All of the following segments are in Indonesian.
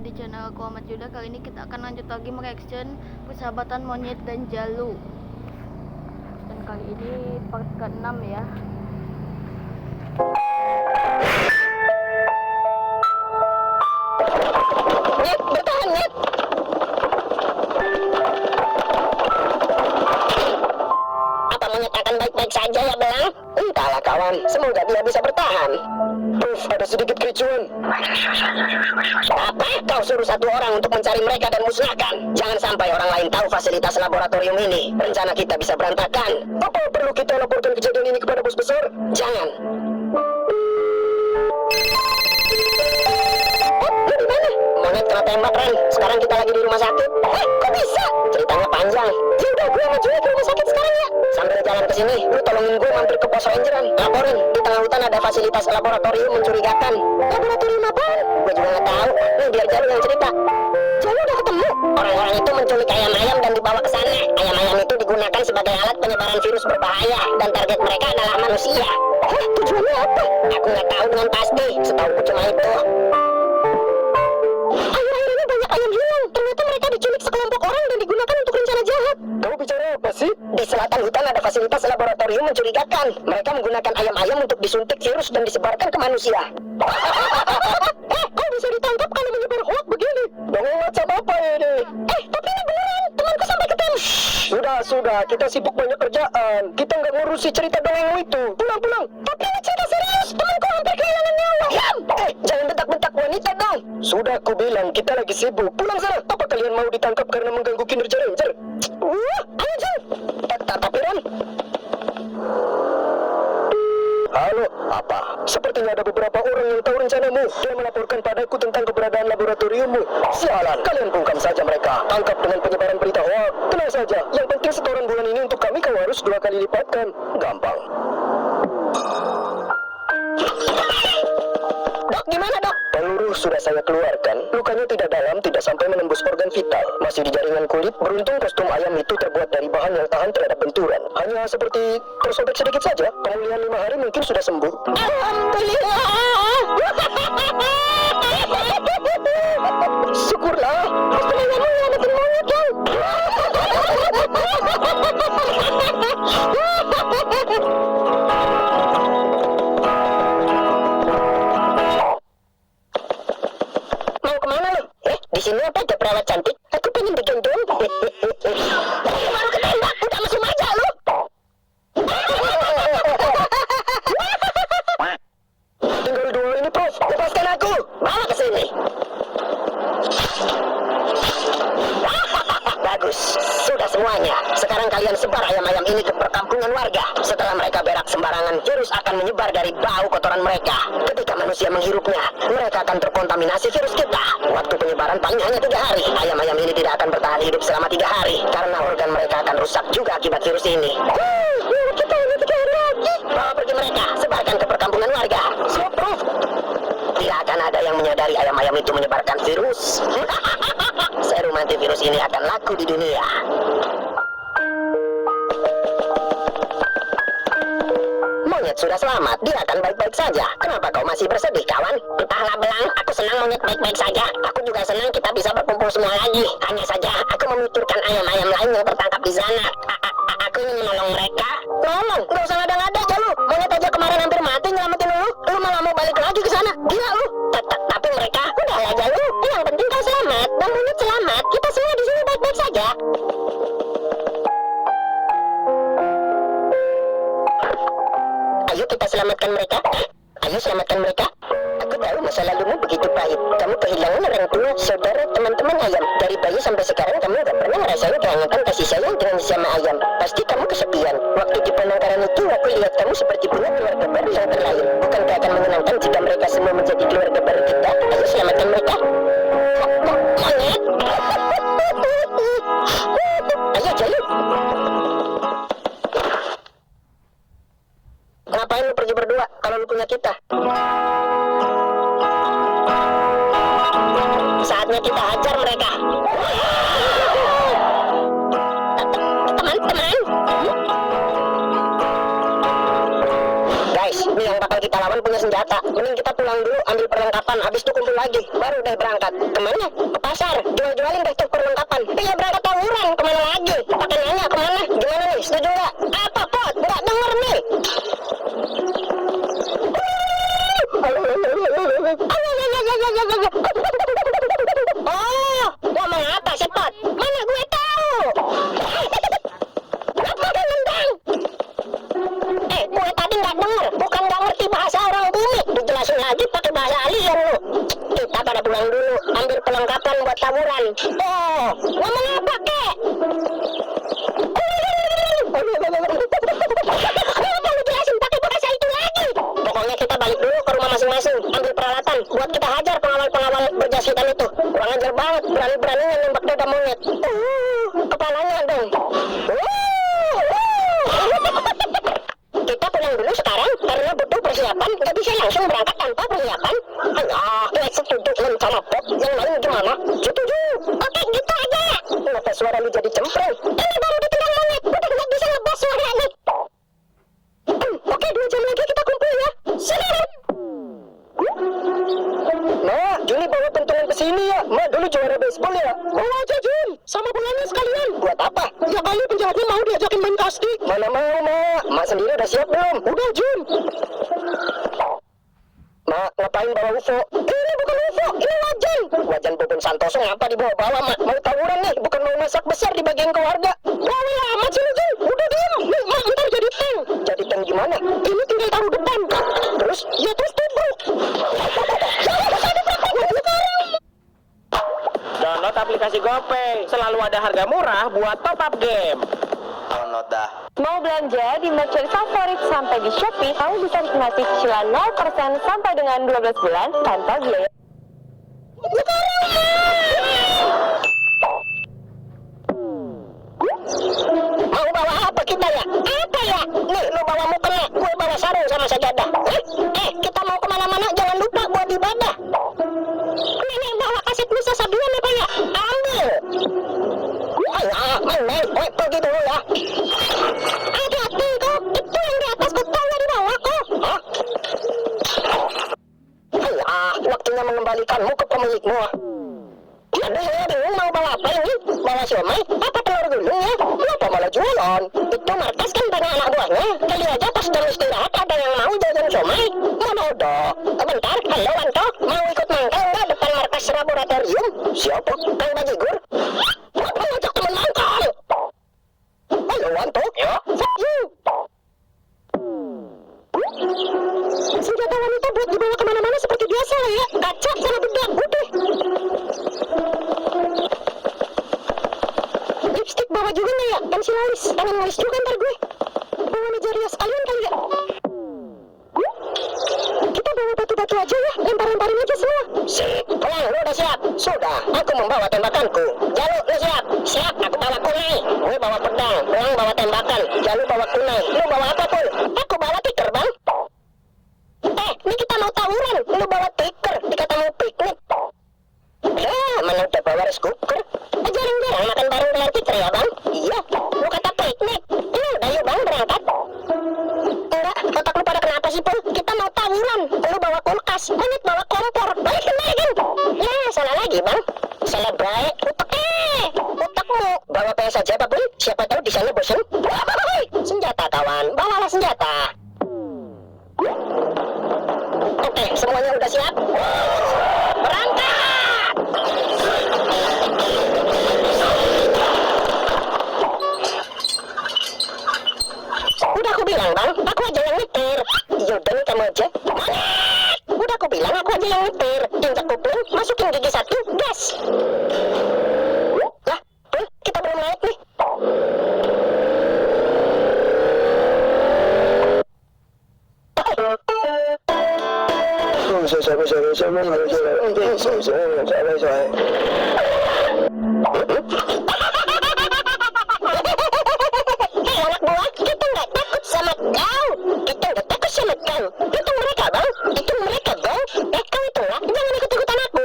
di channel aku Ahmad Yuda. Kali ini kita akan lanjut lagi mereaction Persahabatan Monyet dan Jalu. Dan kali ini part ke-6 ya. Nyet, bertahan Nyet. Apa Monyet akan baik-baik saja ya Belang? Entahlah kawan, semoga dia bisa bertahan. Ada sedikit kericuan. Apa? Kau suruh satu orang untuk mencari mereka dan musnahkan. Jangan sampai orang lain tahu fasilitas laboratorium ini. Rencana kita bisa berantakan. Apa perlu kita laporkan kejadian ini kepada bos besar? Jangan. Lu di mana? Monyet kena tembak Ren. Sekarang kita lagi di rumah sakit. Kok bisa? Ceritanya panjang. Ya udah, gue sama Joey ke rumah sakit sekarang ya. Sambil jalan ke sini, lu tolongin gue mampir ke pos rangeran. Laporin, di tengah hutan ada fasilitas laboratorium mencurigakan. Laboratorium apaan? Gue juga nggak tahu. Nih biar Jalu yang cerita. Jalu udah ketemu. Orang-orang itu menculik ayam-ayam dan dibawa ke sana. Ayam-ayam itu digunakan sebagai alat penyebaran virus berbahaya dan target mereka adalah manusia. Tujuannya apa? Aku nggak tahu dengan pasti. Setahuku cuma itu. Akhir-akhir ini banyak ayam hilang. Ternyata mereka diculik sekelompok orang dan digunakan untuk rencana jahat. Kamu bicara apa sih? Di selatan hutan ada fasilitas laboratorium mencurigakan. Mereka menggunakan ayam-ayam untuk disuntik virus dan disebarkan ke manusia. Kok bisa ditangkap kalau menyebar hoax begini? Dongeng macam apa ini? Tapi ini beneran. Temanku sampai ketemu. Sudah. Kita sibuk banyak kerjaan. Kita nggak ngurusi cerita dongeng itu. Pulang. Tapi ini cerita serius. Temanku hampir kehilangan nyawa. Jangan bentak-bentak wanita dong. Sudah aku bilang kita lagi sibuk. Pulang sana. Apa kalian mau ditangkap karena mengganggu kinerja ranger? Ayo Jal. Tapi Ren. Halo, apa? Sepertinya ada beberapa orang yang tahu rencanamu. Dia melaporkan padaku tentang keberadaan laboratoriummu. Sialan, kalian bungkam saja mereka. Tangkap dengan penyebaran berita hoax. Tenang saja, yang penting setoran bulan ini untuk kami kau harus 2 kali lipatkan. Gampang. Dok, gimana dok? Peluru sudah saya keluarkan. Lukanya tidak dalam, tidak sampai menembus organ vital. Masih di jaringan kulit. Beruntung kostum ayam itu terbuat dari bahan yang tahan terhadap benturan. Hanya seperti tersobek sedikit saja. Pemulihan 5 hari mungkin sudah sembuh. Alhamdulillah. Syukurlah. Kostum ayammu nyelamatin monyet kan? Di sini apa aja perawat cantik? Aku pengen digendong. Baru ketembak, udah masuk aja lu. Tinggal 2 ini, Prof. Lepaskan aku. Bawa ke sini. Bagus, sudah semuanya. Sekarang kalian sebar ayam-ayam ini ke perkampungan warga. Setelah mereka berak sembarangan, virus akan menyebar dari bau kotoran mereka. Ketika manusia menghirupnya, mereka akan terkontaminasi virus kita. Waktu penyebaran paling hanya 3 hari. Ayam-ayam ini tidak akan bertahan hidup selama 3 hari. Karena organ mereka akan rusak juga akibat virus ini. Kita hanya 3 hari lagi. Bawa pergi mereka, sebarkan ke perkampungan warga. Siap, Prof. Tidak akan ada yang menyadari ayam-ayam itu menyebarkan virus. Serum antivirus ini akan laku di dunia. Monyet sudah selamat, dia akan baik-baik saja. Kenapa kau masih bersedih, kawan? Entahlah Belang, aku senang Monyet baik-baik saja. Aku juga senang kita bisa berkumpul semua lagi. Hanya saja, aku memikirkan ayam-ayam lain yang tertangkap di sana. Aku ingin menolong mereka. Nolong? Gak usah ngada-ngada aja lu. Monyet aja kemarin hampir mati nyelamatin lu. Lu malah mau balik lagi ke sana. Gila lu. Tapi mereka, udah aja lu. Yang penting kau selamat dan Monyet selamat. Kita semua di sini baik-baik saja. Ayo kita selamatkan mereka. Ayo selamatkan mereka. Aku tahu masa lalumu begitu pahit. Kamu kehilangan orang tua, saudara, teman-teman ayam. Dari bayi sampai sekarang kamu gak pernah ngerasain kehangatan kasih sayang dengan sesama ayam. Pasti kamu kesepian. Waktu di penangkaran itu aku lihat kamu seperti punya keluarga baru yang terlahir. Bukankah akan menyenangkan jika mereka semua menjadi keluarga baru kita? Ayo selamatkan mereka. Monyet. Ayo Jalu. Ngapain lu pergi berdua kalau lu punya kita? Saatnya kita hajar mereka. Teman-teman. Guys, ini yang bakal kita lawan punya senjata. Mending kita pulang dulu, ambil perlengkapan, habis itu kumpul lagi, baru deh berangkat. Kemana? Ke pasar, jual-jualin deh tuh perlengkapan. Iya berangkat tawuran, kemana lagi? Pakai nanya kemana? Gimana nih, setuju nggak? Apa Pot? Nggak denger nih. Oh, ngomong apa sih Pot? Mana gue tahu. Apa kan nendang? Gue tadi nggak denger, bukan nggak ngerti bahasa orang bumi. Dijelasin lagi pakai bahasa alien lu. Kita pada pulang dulu, ambil perlengkapan buat tawuran. Oh, ngomong apa kek? Kenapa lu jelasin pakai bahasa itu lagi? Pokoknya kita balik dulu ke rumah masing-masing, ambil peralatan buat kita hajar pengawal-pengawal berjas hitam itu. Kurang ajar banget, berani-beraninya nembak dada monyet. Kepalanya dong. Kita pulang dulu sekarang karena butuh persiapan, nggak bisa langsung berangkat tanpa persiapan. Alah, gue setuju mencolok. Yang lain gimana? Setuju. Oke, gitu aja. Kenapa suara lu jadi cempreng? Ini baru ditendang monyet, udah nggak bisa ngebas suaranya. Oke, 2 jam lagi kita kumpul ya. Siap. Nah, Juni bawa pentungan ke sini ya. Mak dulu juara baseball ya. Bawa aja Jun, sama bolanya sekalian. Buat apa? Ya kali penjahatnya mau diajakin main kasti. Mana mau Mak? Mak sendiri udah siap belum? Udah Jun. Mak, ngapain bawa UFO? Ini bukan UFO, ini wajan. Wajan Bobon Santoso ngapa dibawa-bawa Mak? Mau tawuran nih, bukan mau masak besar di bagian keluarga. Bawa amat sini Jun, udah diam. Nih Mak, ntar jadi tank. Jadi tank gimana? Ini tinggal taruh depan. Terus? Ya terus tubruk. Download aplikasi GoPay, selalu ada harga murah buat top up game. Download dah. Mau belanja di merchant favorit sampai di Shopee, kamu bisa nikmati cicilan 0% sampai dengan 12 bulan tanpa biaya. Mau bawa apa kita ya? Apa ya? Nih, lu bawa mukena, gue bawa sarung sama sajadah. Kita mau kemana-mana jangan lupa buat ibadah. Nenek bawa kaset Musa Sabian apa ya? Ambil. Ayo, main. Pergi dulu ya. Hati-hati kok, itu yang di atas kok tahu di bawah kok. Hah? Ayo, waktunya mengembalikanmu ke pemilikmu. Aduh, mau bawa apa ini? Bawa siomay? Apa telur gulung ya? Kenapa malah jualan? Itu markas kan banyak anak buahnya. Kali aja pas jam istirahat ada yang mau jajan siomay. Mana ada? Bentar, halo Wanto, mau ikut mangkal nggak depan markas laboratorium? Siapa? Kang Bajigur? Apa ngajak temen mangkal? Halo Wanto? Ya? Fuck you! Senjata wanita buat dibawa kemana-mana seperti biasa lah ya. Kaca sama bedak, udah. Lipstick bawa juga nggak ya? Pensil alis, pengen nulis juga ntar gue. Bawa meja rias sekalian kali ya. Kita bawa batu-batu aja ya, lempar-lemparin aja semua. Sip, Pelang, lu udah siap? Sudah, aku membawa tembakanku. Jalu, lu siap? Siap, aku bawa kunai. Gue bawa pedang, Pelang bawa tembakan. Jalu bawa kunai. Lu bawa apa pun? Aku bawa tikar, Bang. Ini kita mau tawuran. Lu bawa tikar, dikata mau piknik. Mana udah bawa rice cooker? Jarang-jarang makan bareng dengan tikar ya, Bang? Iya, lu kata piknik. Ini udah yuk, Bang, berangkat. Enggak, otak lu pada kenapa sih, Pul? Kita mau tawuran. Lu bawa kulkas, Monyet bawa kompor. Balik kembali kan? Ya, salah lagi, Bang. Salah baik. Otakmu. Bawa PS aja, Pak, Pul. Siapa tahu di sana bosan. Senjata, kawan. Bawalah senjata. Oke, semuanya udah siap? Berangkat! Udah aku bilang, Bang, aku aja yang nyetir. Yaudah nih kamu aja. Udah aku bilang, aku aja yang nyetir. Injak kupling, masukin gigi 1, gas. Lah, Pul, kita belum naik nih. Anak buah, kita nggak takut sama kau. Kita nggak takut sama kau. Itu mereka, Bang. Itu mereka, Bang. Kau itu lah, jangan ikut-ikutan aku.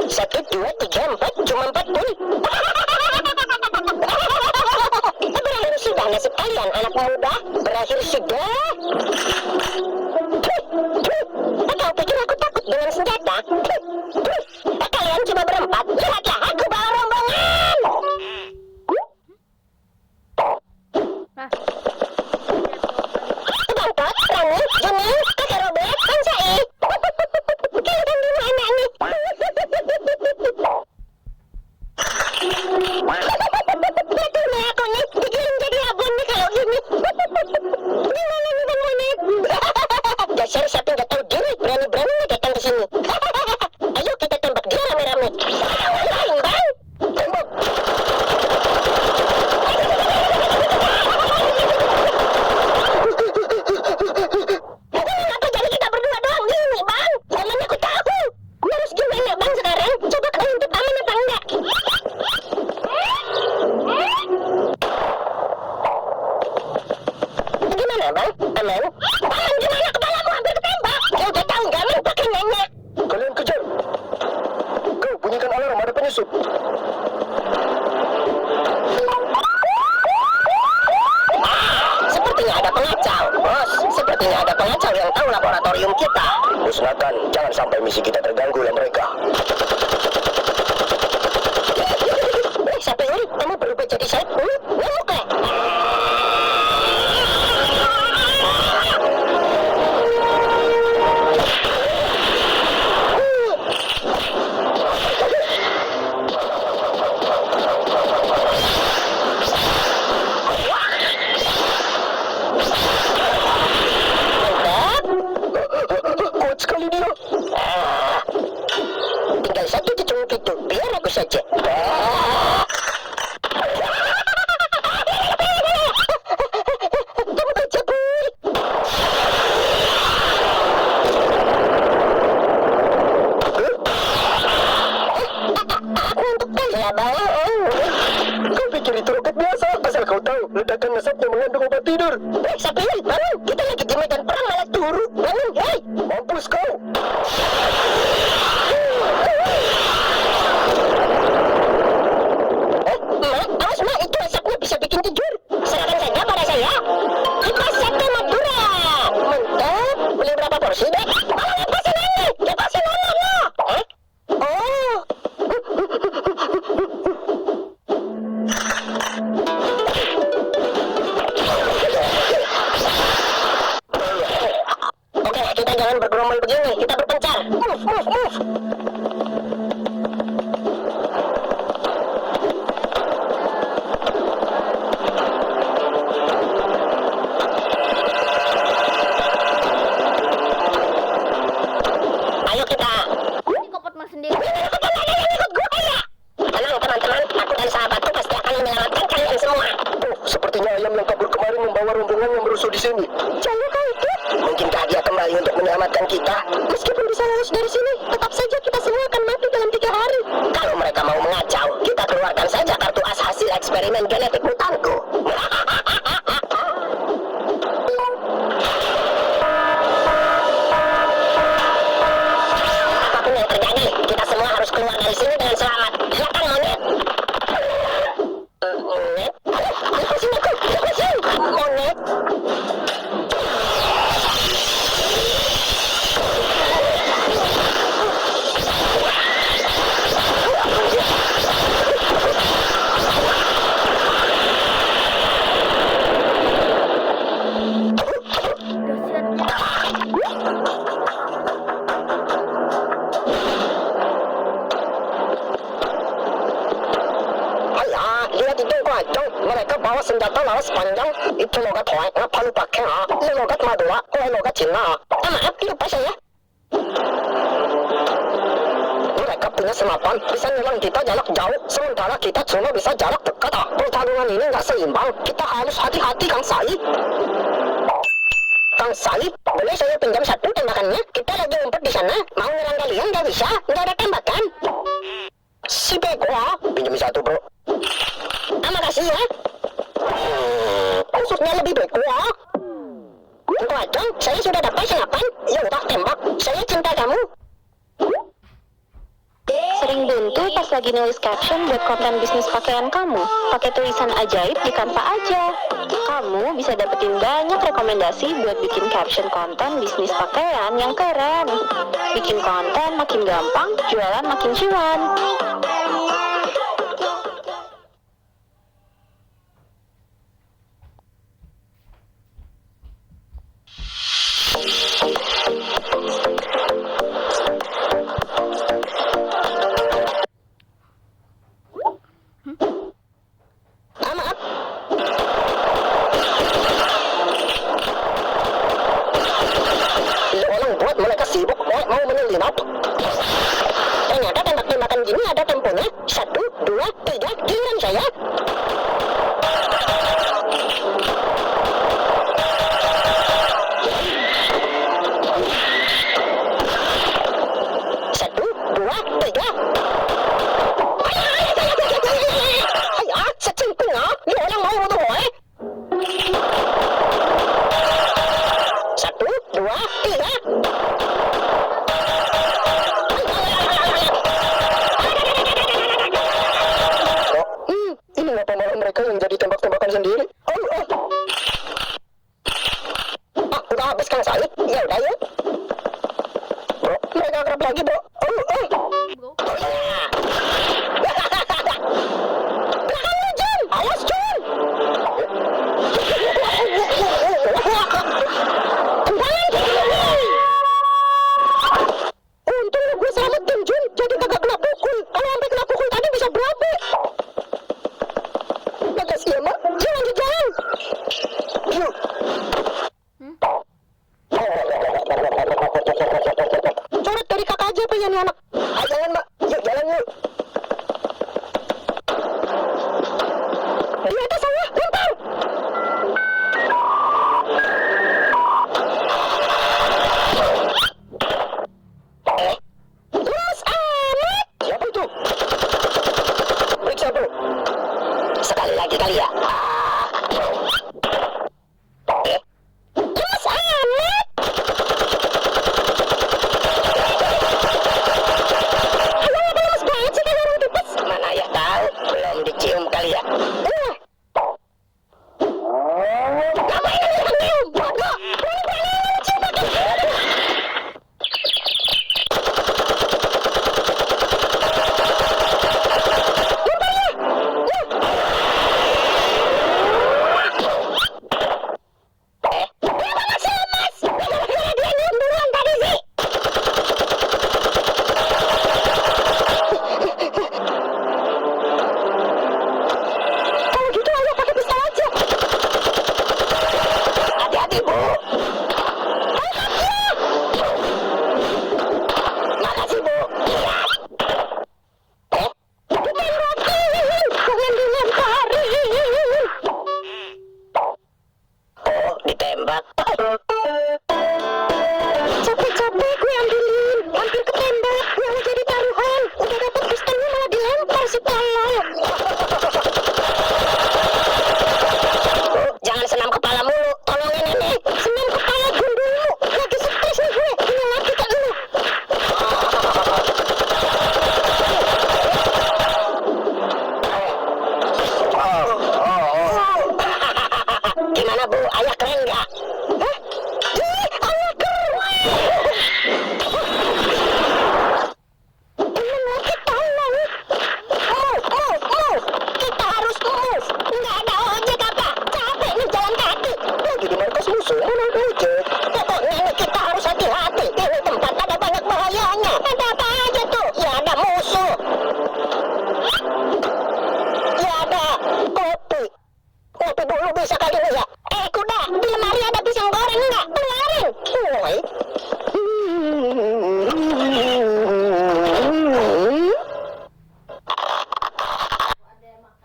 1, 2, 3, 4, cuma 4 pun. Berakhir sudah nasib kalian, anak muda. Berakhir sudah. penyusup. Sepertinya ada pengacau, bos. Sepertinya ada pengacau yang tahu laboratorium kita. Musnahkan, jangan sampai misi kita terganggu oleh mereka. Siapa ini? Kamu berubah jadi sayap? Nyamuk ya? Kuat sekali dia. Tinggal satu cecunguk itu, biar aku saja. Kamu terjebur. Untuk kaya bau. Kau pikir itu roket biasa? Asal kau tahu, ledakan asapnya mengandung obat tidur. Sapil, bangun. Kita lagi di medan perang malah turun. Bangun, hei. Mampus kau. Awas, Ma. Itu asapnya bisa bikin tidur. Serahkan saja pada saya. Kipas sate Madura. Mantap. Beli berapa porsi, dek? Lepasin ini. Lepasin ini. Oh. Oke, kita jangan bergerombol begini. Kita berpencar. Move, move, move. Ayo kita. Ini kopot mas sendiri. Tenang teman-teman, aku dan sahabatku pasti akan menyelamatkan kalian semua. Sepertinya ayam yang kabur kemarin membawa rombongan yang merusuh di sini. Jangan kau itu. Mungkinkah dia kembali untuk menyelamatkan kita? Meskipun bisa lolos dari sini, tetap saja kita semua akan mati dalam 3 hari. Kalau mereka mau mengacau, kita keluarkan saja kartu as hasil eksperimen genetik mutanku. Apapun yang terjadi, kita semua harus keluar dari sini dengan selamat. Iya kan, Monyet? Monyet? Lepasin aku! Lepasin! Monyet! Lihat itu kacang, mereka bawa senjata laras panjang. Itu logat Hoai, ngapa lu pakai Ini logat Madura, Hoai logat Cina. Maaf, lupa saya. Mereka punya senapan, bisa nyerang kita jarak jauh, sementara kita cuma bisa jarak dekat. Pertarungan ini nggak seimbang, kita harus hati-hati, Kang Saib. Kang Saib, boleh saya pinjam satu tembakannya? Kita lagi ngumpet di sana, mau nyerang kalian nggak bisa, nggak ada tembakan. Si bego, pinjam satu bro. Makasih ya. Maksudnya lebih bego. Kacang, saya sudah dapat senapan. Ya udah tembak, saya cinta kamu. Sering buntu pas lagi nulis caption buat konten bisnis pakaian kamu. Pakai tulisan ajaib di Canva aja. Kamu bisa dapetin banyak rekomendasi buat bikin caption konten bisnis pakaian yang keren. Bikin konten makin gampang, jualan makin cuan. Maaf. Lu orang buat mereka sibuk, mau menyelinap. Ternyata tembak-tembakan gini ada temponya. 1, 2, 3, giliran saya. Satu, dua, tiga. Secingkung lu orang mau bunuh gue. 1, 2, 3. jadi kagak kena pukul. Kalau sampai kena pukul tadi bisa berabe. Makasih ya, Mak. Jalan, jalan. Yuk. Coret dari kakak aja apa ya nih anak? Ah, jangan, Mak. Yuk, jalan yuk. Di atas sana, lempar. Mas Amat. Siapa itu? Periksa, bro. Sekali lagi kali ya. Mas Amat. Ayah, lemes banget sih kayak orang tipes. Mana ya tahu, belum dicium kali ya. Ngapain ini nyium? Bodoh. Berani-berani cium pakai. Kalau gitu ayah pakai pistol aja. Hati-hati, Bu. Makasih, Bu. Ditembakin, jangan dilemparin. Oh, ditembak. Capek-capek gue ambilin, hampir ketembak. Malah jadi taruhan. Udah dapet pistolnya malah dilempar si tolol. Oh, jangan senam kepala mulu. Tolongin ini. Senam kepala gundulmu. Lagi stres nih gue. Punya laki ke lu. Gimana, Bu? Ayah keren nggak? Hah? Ih, ayah keren. Belum lagi tolong. Move. Kita harus move. Nggak ada ojek apa? Capek nih jalan kaki. Lagi di markas musuh, mana ada ojek? Pokoknya nih kita harus hati-hati. Ini tempat ada banyak bahayanya. Ada apa aja tuh? Ya ada musuh. Ya ada kopi. Kopi dulu bisa kali ini ya. Kuda, di lemari ada pisang goreng nggak? Keluarin. Woi.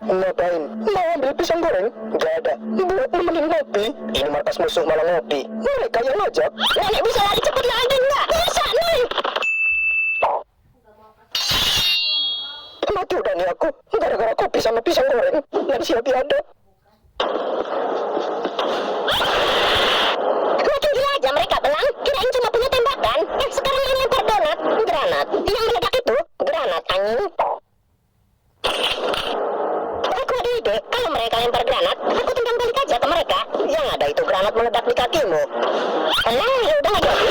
Ngapain? Mau ambil pisang goreng? Gak ada. Buat nemenin ngopi. Ini markas musuh malah ngopi. Mereka yang ngajak. Nenek bisa lari cepet lagi nggak? Bisa nih. Mati udah nih aku. Gara-gara kopi sama pisang goreng. Lagi siap ada. Makin gila aja mereka belang. Kirain cuma punya tembakan. Sekarang yang lempar donat. Granat. Yang meledak itu granat anjing. Aku ada ide. Kalau mereka lempar granat, aku tendang balik aja ke mereka. Yang ada itu granat meledak di kakimu. Alah, ya udah nggak jadi.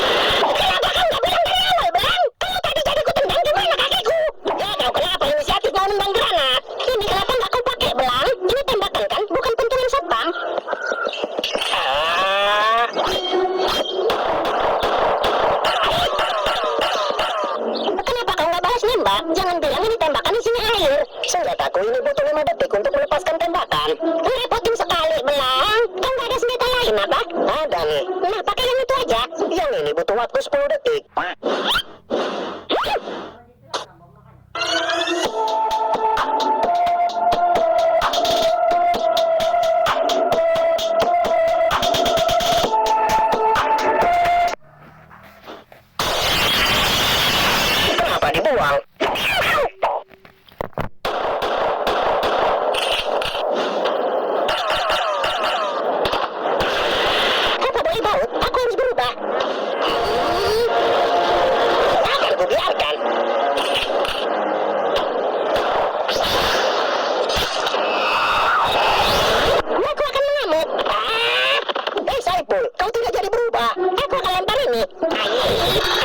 Kenapa kau nggak bilang dari awal, Belang? Kalau tadi jadi ku tendang gimana kakiku? Ya kau kenapa inisiatif mau nendang granat? Ini kenapa nggak kau pakai, Belang? Ini tembakan kan, bukan pentungan satpam. Kenapa kau nggak balas nembak? Jangan bilang ini tembakan isinya air. Senjataku ini butuh 5 detik untuk melepaskan tembakan. Repotin sekali, Belang. Kau nggak ada senjata lain apa? Ada nih. Nah, pakai yang itu aja. Yang ini butuh waktu 10 detik. Kenapa dibuang? Apa boleh baut? Aku harus berubah. Akan kubiarkan. Aku akan mengamuk. Saipul, kau tidak jadi berubah. Aku akan lempar ini. Ayo.